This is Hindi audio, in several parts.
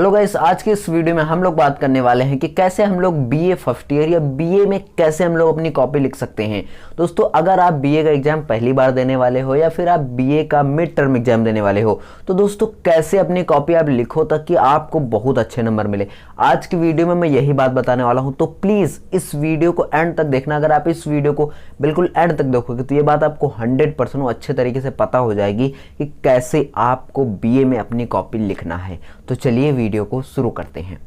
हेलो गाइस, आज के इस वीडियो में हम लोग बात करने वाले हैं कि कैसे हम लोग बीए फर्स्ट ईयर या बीए में कैसे हम लोग अपनी कॉपी लिख सकते हैं। दोस्तों, अगर आप बीए का एग्जाम पहली बार देने वाले हो या फिर आप बीए का मिड टर्म एग्जाम देने वाले हो तो दोस्तों कैसे अपनी कॉपी आप लिखो ताकि आपको बहुत अच्छे नंबर मिले। आज की वीडियो में मैं यही बात बताने वाला हूँ, तो प्लीज़ इस वीडियो को एंड तक देखना। अगर आप इस वीडियो को बिल्कुल एंड तक देखोगे तो ये बात आपको 100% अच्छे तरीके से पता हो जाएगी कि कैसे आपको बीए में अपनी कॉपी लिखना है। तो चलिए वीडियो को शुरू करते हैं।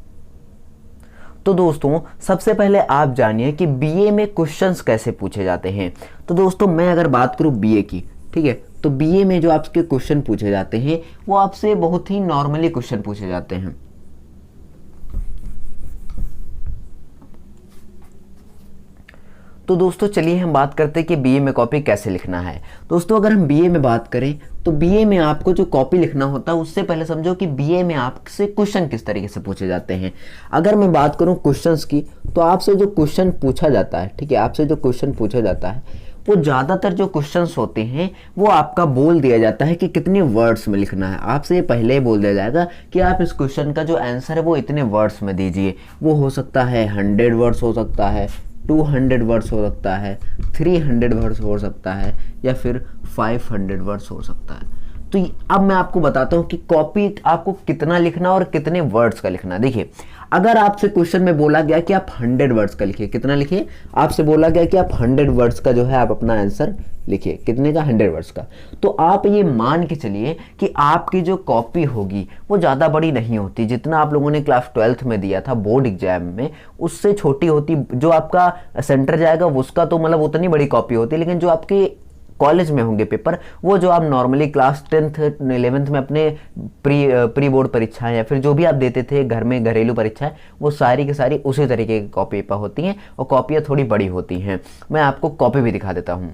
तो दोस्तों, सबसे पहले आप जानिए कि बीए में क्वेश्चंस कैसे पूछे जाते हैं। तो दोस्तों, मैं अगर बात करूं बीए की, ठीक है, तो बीए में जो आपके क्वेश्चन पूछे जाते हैं वो आपसे बहुत ही नॉर्मली क्वेश्चन पूछे जाते हैं। तो दोस्तों चलिए हम बात करते हैं कि बीए में कॉपी कैसे लिखना है। दोस्तों, अगर हम बीए में बात करें तो बीए में आपको जो कॉपी लिखना होता है उससे पहले समझो कि बीए में आपसे क्वेश्चन किस तरीके से पूछे जाते हैं। अगर मैं बात करूं क्वेश्चंस की, तो आपसे जो क्वेश्चन पूछा जाता है, ठीक है, आपसे जो क्वेश्चन पूछा जाता है वो ज़्यादातर जो क्वेश्चंस होते हैं वो आपका बोल दिया जाता है कि कितने वर्ड्स में लिखना है। आपसे पहले ही बोल दिया जाएगा कि आप इस क्वेश्चन का जो आंसर है वो इतने वर्ड्स में दीजिए। वो हो सकता है 100 वर्ड्स हो सकता है, 200 वर्ड्स हो सकता है, 300 वर्ड्स हो सकता है या फिर 500 वर्ड्स हो सकता है। तो अब मैं आपको बताता हूँ कि कॉपी आपको कितना लिखना और कितने वर्ड्स का लिखना। देखिए, अगर आपसे क्वेश्चन में बोला गया कि आप 100 वर्ड्स का लिखिए, कितना लिखिए, आपसे बोला गया कि आप 100 वर्ड्स का जो है आप अपना आंसर लिखिए, कितने का, 100 वर्ड्स का। तो आप ये मान के चलिए कि आपकी जो कॉपी होगी वो ज़्यादा बड़ी नहीं होती। जितना आप लोगों ने क्लास 12th में दिया था बोर्ड एग्जाम में उससे छोटी होती। जो आपका सेंटर जाएगा उसका तो मतलब उतनी बड़ी कॉपी होती है, लेकिन जो आपके कॉलेज में होंगे पेपर, वो जो आप नॉर्मली क्लास 10th 11th में अपने प्री बोर्ड परीक्षाएं या फिर जो भी आप देते थे घर में घरेलू परीक्षाएं, वो सारी की सारी उसी तरीके की कॉपी पेपर होती हैं और कॉपियाँ थोड़ी बड़ी होती हैं। मैं आपको कॉपी भी दिखा देता हूँ।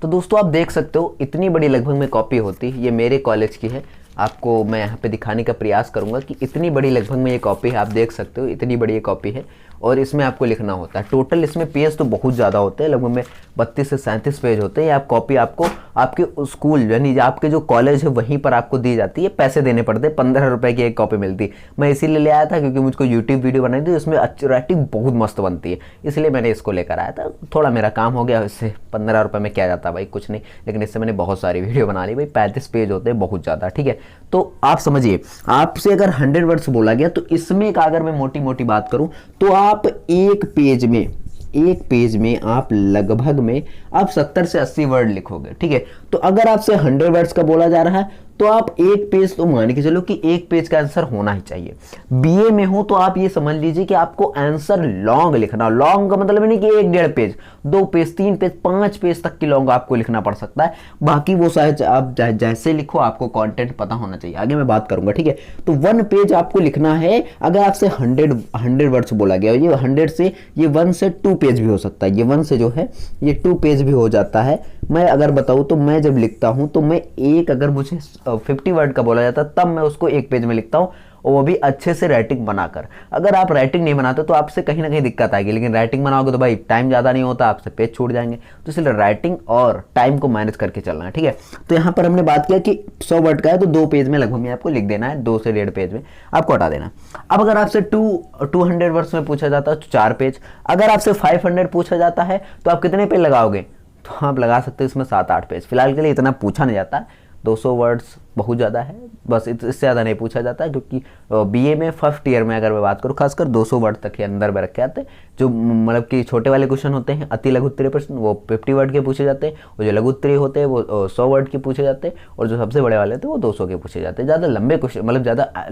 तो दोस्तों आप देख सकते हो इतनी बड़ी लगभग में कॉपी होती है। ये मेरे कॉलेज की है, आपको मैं यहाँ पे दिखाने का प्रयास करूँगा कि इतनी बड़ी लगभग में ये कॉपी है। आप देख सकते हो इतनी बड़ी ये कॉपी है और इसमें आपको लिखना होता है। टोटल इसमें पेज तो बहुत ज़्यादा होते हैं, लगभग में 32 से 37 पेज होते हैं। ये आप कॉपी आपको आपके स्कूल यानी आपके जो कॉलेज है वहीं पर आपको दी जाती है। पैसे देने पड़ते हैं, 15 रुपये की एक कॉपी मिलती है। मैं इसीलिए ले आया था क्योंकि मुझको यूट्यूब वीडियो बनाई थी, उसमें राइटिंग बहुत मस्त बनती है, इसलिए मैंने इसको लेकर आया था। थोड़ा मेरा काम हो गया, इससे 15 रुपये में क्या जाता भाई, कुछ नहीं, लेकिन इससे मैंने बहुत सारी वीडियो बना ली भाई। 35 पेज होते हैं, बहुत ज़्यादा, ठीक है। तो आप समझिए, आपसे अगर 100 वर्ड्स बोला गया तो इसमें एक अगर मैं मोटी मोटी बात करूं तो आप एक पेज में आप लगभग में आप 70 से 80 वर्ड लिखोगे, ठीक है। तो अगर आपसे 100 वर्ड्स का बोला जा रहा है तो आप एक पेज तो मान के चलो कि एक पेज का आंसर होना ही चाहिए। बीए में हो तो आप ये समझ लीजिए कि आपको आंसर लॉन्ग लिखना। लॉन्ग का मतलब नहीं कि 1-1.5 पेज, 2 पेज, 3 पेज, 5 पेज तक की लॉन्ग आपको लिखना पड़ सकता है। बाकी वो शायद आप जैसे लिखो, आपको कंटेंट पता होना चाहिए। आगे मैं बात करूंगा, ठीक है। तो 1 पेज आपको लिखना है। अगर आपसे 100 वर्ड्स बोला गया, ये 100 से ये 1 से 2 पेज भी हो सकता है। ये 1 से जो है ये 2 पेज भी हो जाता है। मैं अगर बताऊं तो मैं जब लिखता हूं तो मैं अगर मुझे 50 वर्ड का बोला जाता तब मैं उसको एक पेज में लिखता हूं, और वो भी अच्छे से राइटिंग बनाकर। अगर आप राइटिंग नहीं बनाते तो आपसे कहीं ना कहीं दिक्कत आएगी, लेकिन राइटिंग बनाओगे तो भाई टाइम ज़्यादा नहीं होता, आपसे पेज छूट जाएंगे। तो इसलिए राइटिंग और टाइम को मैनेज करके चलना है, ठीक है। तो यहाँ पर हमने बात किया कि 100 वर्ड का है तो 2 पेज में लगभग में आपको लिख देना है, 2 से 1.5 पेज में आपको हटा देना। अब अगर आपसे 200 वर्ड्स में पूछा जाता है तो 4 पेज। अगर आपसे 500 पूछा जाता है तो आप कितने पेज लगाओगे, तो आप लगा सकते हो इसमें 7-8 पेज। फिलहाल के लिए इतना पूछा नहीं जाता, 200 वर्ड्स बहुत ज़्यादा है, बस इससे ज़्यादा नहीं पूछा जाता है। क्योंकि बीए में फर्स्ट ईयर में अगर मैं बात करूँ खासकर 200 वर्ड तक के अंदर में रखे जाते हैं। जो मतलब कि छोटे वाले क्वेश्चन होते हैं अति लघु उत्तरीय प्रश्न, वो 50 वर्ड के पूछे जाते हैं, और जो लघु उत्तरीय होते हैं वो 100 वर्ड के पूछे जाते हैं, और जो सबसे बड़े वाले होते हैं वो 200 के पूछे जाते हैं। ज़्यादा लंबे क्वेश्चन मतलब ज़्यादा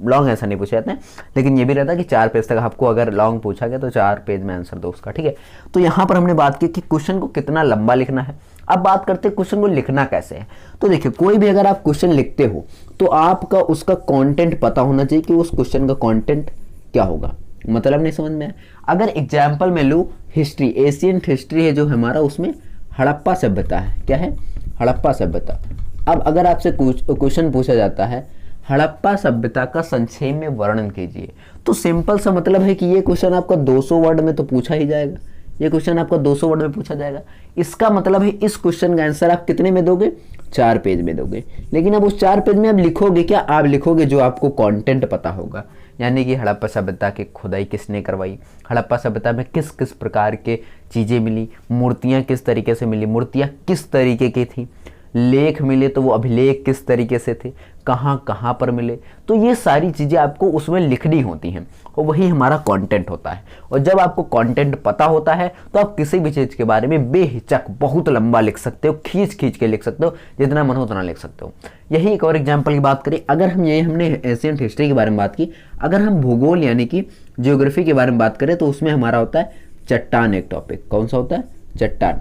लॉन्ग ऐसा नहीं पूछे जाते हैं, लेकिन ये भी रहता है कि 4 पेज तक आपको अगर लॉन्ग पूछा गया तो 4 पेज में आंसर दो उसका, ठीक है। तो यहाँ पर हमने बात की कि क्वेश्चन को कितना लंबा लिखना है। अब बात करते हैं क्वेश्चन को लिखना कैसे है। तो देखिए, कोई भी अगर आप क्वेश्चन लिखते हो तो आपका उसका कंटेंट पता होना चाहिए कि उस क्वेश्चन का कंटेंट क्या होगा। मतलब नहीं समझ में आया? अगर एग्जाम्पल में लूँ हिस्ट्री, एशियंट हिस्ट्री है जो हमारा, उसमें हड़प्पा सभ्यता है। क्या है? हड़प्पा सभ्यता। अब अगर आपसे क्वेश्चन पूछा जाता है हड़प्पा सभ्यता का संक्षेप में वर्णन कीजिए। तो सिंपल सा मतलब है कि ये क्वेश्चन आपका 200 वर्ड में तो पूछा ही जाएगा, ये क्वेश्चन आपका 200 वर्ड में पूछा जाएगा। इसका मतलब है इस क्वेश्चन का आंसर आप कितने में दोगे, 4 पेज में दोगे। लेकिन अब उस 4 पेज में आप लिखोगे क्या, आप लिखोगे जो आपको कंटेंट पता होगा, यानी कि हड़प्पा सभ्यता की खुदाई किसने करवाई, हड़प्पा सभ्यता में किस किस प्रकार के चीज़ें मिली, मूर्तियाँ किस तरीके से मिली, मूर्तियाँ किस तरीके की थी, लेख मिले तो वो अभिलेख किस तरीके से थे, कहाँ कहाँ पर मिले। तो ये सारी चीज़ें आपको उसमें लिखनी होती हैं और वही हमारा कंटेंट होता है। और जब आपको कंटेंट पता होता है तो आप किसी भी चीज़ के बारे में बेहिचक बहुत लंबा लिख सकते हो, खींच खींच के लिख सकते हो, जितना मन हो उतना लिख सकते हो। यही एक और एग्जाम्पल की बात करें, अगर हमने एशियंट हिस्ट्री के बारे में बात की, अगर हम भूगोल यानी कि ज्योग्राफी के बारे में बात करें तो उसमें हमारा होता है चट्टान एक टॉपिक। कौन सा होता है, चट्टान,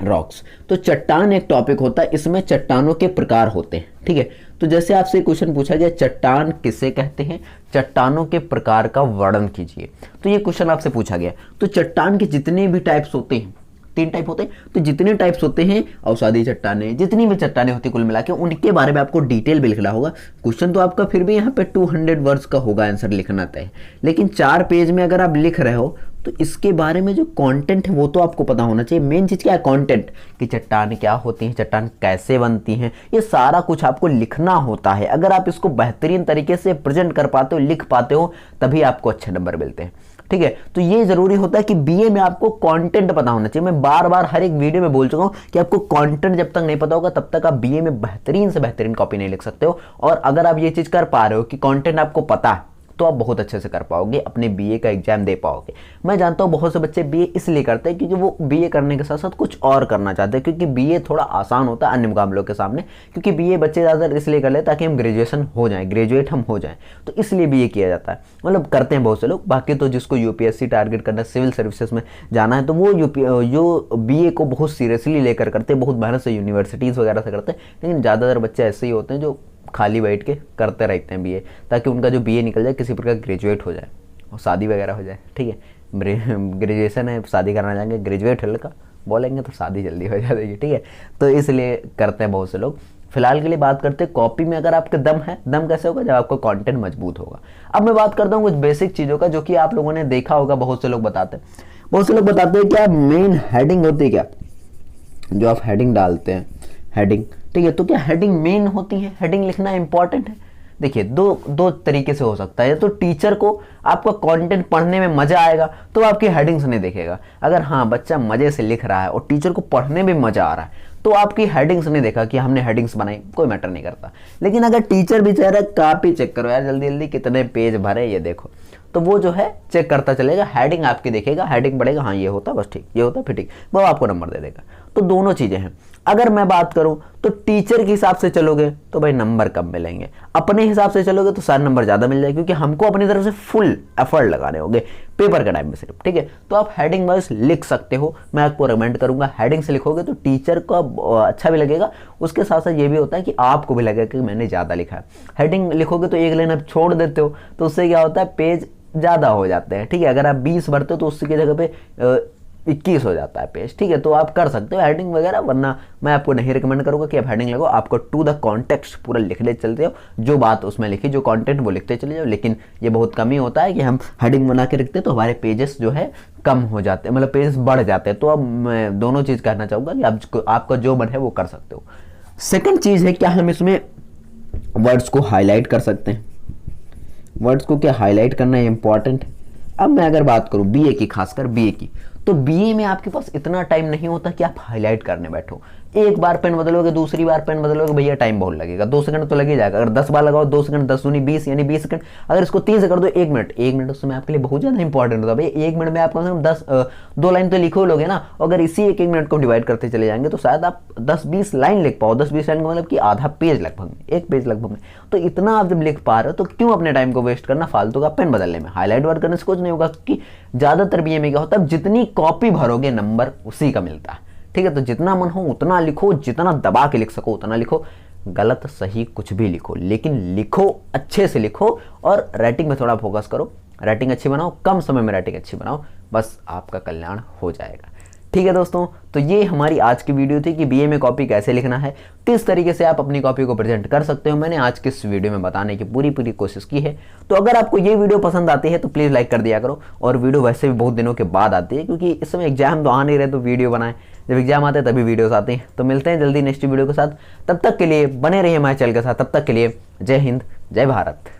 रॉक्स। तो चट्टान एक टॉपिक होता है, इसमें चट्टानों के प्रकार होते हैं, ठीक है। तो जैसे आपसे क्वेश्चन पूछा गया चट्टान किसे कहते हैं, चट्टानों के प्रकार का वर्णन कीजिए, तो ये क्वेश्चन आपसे पूछा गया। तो चट्टान के जितने भी टाइप्स होते हैं, 3 टाइप होते हैं, तो जितने टाइप्स होते हैं अवसादी चट्टानें, जितनी भी चट्टानें होती है कुल मिला के, उनके बारे में आपको डिटेल भी लिखना होगा। क्वेश्चन तो आपका फिर भी यहाँ पे 200 वर्ड्स का होगा आंसर लिखना तय, लेकिन 4 पेज में अगर आप लिख रहे हो तो इसके बारे में जो कंटेंट है वो तो आपको पता होना चाहिए। मेन चीज़ क्या है, कंटेंट, कि चट्टान क्या होती हैं, चट्टान कैसे बनती हैं, ये सारा कुछ आपको लिखना होता है। अगर आप इसको बेहतरीन तरीके से प्रेजेंट कर पाते हो, लिख पाते हो, तभी आपको अच्छे नंबर मिलते हैं, ठीक है। तो ये जरूरी होता है कि बीए में आपको कंटेंट पता होना चाहिए। मैं बार बार हर एक वीडियो में बोल चुका हूं कि आपको कंटेंट जब तक नहीं पता होगा तब तक आप बीए में बेहतरीन से बेहतरीन कॉपी नहीं लिख सकते हो। और अगर आप ये चीज कर पा रहे हो कि कंटेंट आपको पता है तो आप बहुत अच्छे से कर पाओगे, अपने बीए का एग्जाम दे पाओगे। मैं जानता हूँ बहुत से बच्चे बीए इसलिए करते हैं क्योंकि वो बीए करने के साथ साथ कुछ और करना चाहते हैं, क्योंकि बीए थोड़ा आसान होता है अन्य मुकाबलों के सामने। क्योंकि बीए बच्चे ज़्यादातर इसलिए कर लेते ताकि हम ग्रेजुएशन हो जाएं, ग्रेजुएट हम हो जाएं, तो इसलिए बीए किया जाता है, मतलब करते हैं बहुत से लोग। बाकी तो जिसको यूपीएससी टारगेट करना है, सिविल सर्विसेज में जाना है, तो वो जो बीए को बहुत सीरियसली लेकर करते हैं, बहुत मेहनत से यूनिवर्सिटीज़ वगैरह से करते हैं। लेकिन ज़्यादातर बच्चे ऐसे ही होते हैं जो खाली बैठ के करते रहते हैं बीए, ताकि उनका जो बीए निकल जाए, किसी प्रकार ग्रेजुएट हो जाए और शादी वगैरह हो जाए, ठीक है। ग्रेजुएशन है, शादी करना चाहेंगे, ग्रेजुएट है लड़का बोलेंगे तो शादी जल्दी हो जाएगी, ठीक है। तो इसलिए करते हैं बहुत से लोग। फिलहाल के लिए बात करते हैं कॉपी में अगर आपके दम है। दम कैसे होगा, जब आपका कंटेंट मजबूत होगा। अब मैं बात करता हूँ कुछ बेसिक चीज़ों का जो कि आप लोगों ने देखा होगा, बहुत से लोग बताते हैं क्या मेन हेडिंग होती है, क्या जो आप हेडिंग डालते हैं, हेडिंग, ठीक है। तो क्या हेडिंग मेन होती है, हेडिंग लिखना इंपॉर्टेंट है। देखिए दो तरीके से हो सकता है। तो टीचर को आपका कंटेंट पढ़ने में मजा आएगा तो आपकी हेडिंग्स नहीं देखेगा। अगर हाँ बच्चा मजे से लिख रहा है और टीचर को पढ़ने में मजा आ रहा है तो आपकी हेडिंग्स नहीं देखा कि हमने हेडिंग्स बनाई, कोई मैटर नहीं करता। लेकिन अगर टीचर भी चाह रहा है कॉपी चेक करो यार जल्दी जल्दी कितने पेज भरे ये देखो, तो वो जो है चेक करता चलेगा, हेडिंग आपकी देखेगा, हेडिंग बढ़ेगा, हाँ ये होता बस ठीक, ये होता फिर ठीक, वो आपको नंबर दे देगा। तो दोनों चीज़ें हैं। अगर मैं बात करूं तो टीचर के हिसाब से चलोगे तो भाई नंबर कम मिलेंगे, अपने हिसाब से चलोगे तो सारे नंबर ज़्यादा मिल जाएंगे, क्योंकि हमको अपनी तरफ से फुल एफर्ट लगाने होंगे पेपर के टाइम में सिर्फ, ठीक है। तो आप हेडिंग वाइज लिख सकते हो, मैं आपको रिकमेंड करूंगा हेडिंग से लिखोगे तो टीचर को अच्छा भी लगेगा, उसके साथ साथ ये भी होता है कि आपको भी लगेगा कि मैंने ज़्यादा लिखा है। हेडिंग लिखोगे तो एक लाइन आप छोड़ देते हो तो उससे क्या होता है पेज ज़्यादा हो जाते हैं, ठीक है। अगर आप 20 भरते हो तो उसकी जगह पे 21 हो जाता है पेज, ठीक है। तो आप कर सकते हो हेडिंग वगैरह, वरना मैं आपको नहीं रिकमेंड करूंगा कि आप हेडिंग लगो। आपको टू द कॉन्टेक्स्ट पूरा लिखने चलते हो, जो बात उसमें लिखी, जो कंटेंट वो लिखते चले जाओ। लेकिन ये बहुत कम ही होता है कि हम हेडिंग बना के रखते तो हमारे पेजेस जो है कम हो जाते हैं, मतलब पेजेस बढ़ जाते हैं। तो अब मैं दोनों चीज़ कहना चाहूँगा कि आपका जो मन है वो कर सकते हो। सेकेंड चीज़ है क्या हम इसमें वर्ड्स को हाईलाइट कर सकते हैं। वर्ड्स को क्या हाईलाइट करना इंपॉर्टेंट है। अब मैं अगर बात करूं बीए की, खासकर बीए की, तो बीए में आपके पास इतना टाइम नहीं होता कि आप हाईलाइट करने बैठो। एक बार पेन बदलोगे, दूसरी बार पेन बदलोगे, भैया टाइम बहुत लगेगा, 2 सेकंड तो लगे जाएगा। अगर 10 बार लगाओ 2 सेकंड, 10 दूनी 20 यानी 20 सेकंड। अगर इसको 3 से कर दो 1 मिनट, 1 मिनट उस समय आपके लिए बहुत ज़्यादा इंपॉर्टेंट होता है। भैया 1 मिनट में आप कम से कम 2 लाइन तो लिखो लोगे ना। अगर इसी 1 मिनट को डिवाइड करते चले जाएंगे तो शायद आप 10-20 लाइन लिख पाओ। 10-20 लाइन का मतलब कि आधा पेज लगभग में, 1 पेज लगभग में। तो इतना आप जब लिख पा रहे हो तो क्यों अपने टाइम को वेस्ट करना फालतू का पेन बदलने में। हाईलाइट वर्ड करने से कुछ नहीं होगा, क्योंकि ज़्यादातर बीए में क्या होता है जितनी कॉपी भरोगे नंबर उसी का मिलता है, ठीक है। तो जितना मन हो उतना लिखो, जितना दबा के लिख सको उतना लिखो, गलत सही कुछ भी लिखो, लेकिन लिखो अच्छे से लिखो। और राइटिंग में थोड़ा फोकस करो, राइटिंग अच्छी बनाओ, कम समय में राइटिंग अच्छी बनाओ, बस आपका कल्याण हो जाएगा। ठीक है दोस्तों, तो ये हमारी आज की वीडियो थी कि बीए में कॉपी कैसे लिखना है, किस तरीके से आप अपनी कॉपी को प्रेजेंट कर सकते हो। मैंने आज के इस वीडियो में बताने की पूरी कोशिश की है। तो अगर आपको ये वीडियो पसंद आती है तो प्लीज़ लाइक कर दिया करो। और वीडियो वैसे भी बहुत दिनों के बाद आती है, क्योंकि इस समय एग्जाम तो आ नहीं रहे तो वीडियो बनाएं, जब एग्जाम आते हैं तभी वीडियोस आते हैं। तो मिलते हैं जल्दी नेक्स्ट वीडियो के साथ, तब तक के लिए बने रहिए हमारे चैनल के साथ। तब तक के लिए जय हिंद, जय भारत।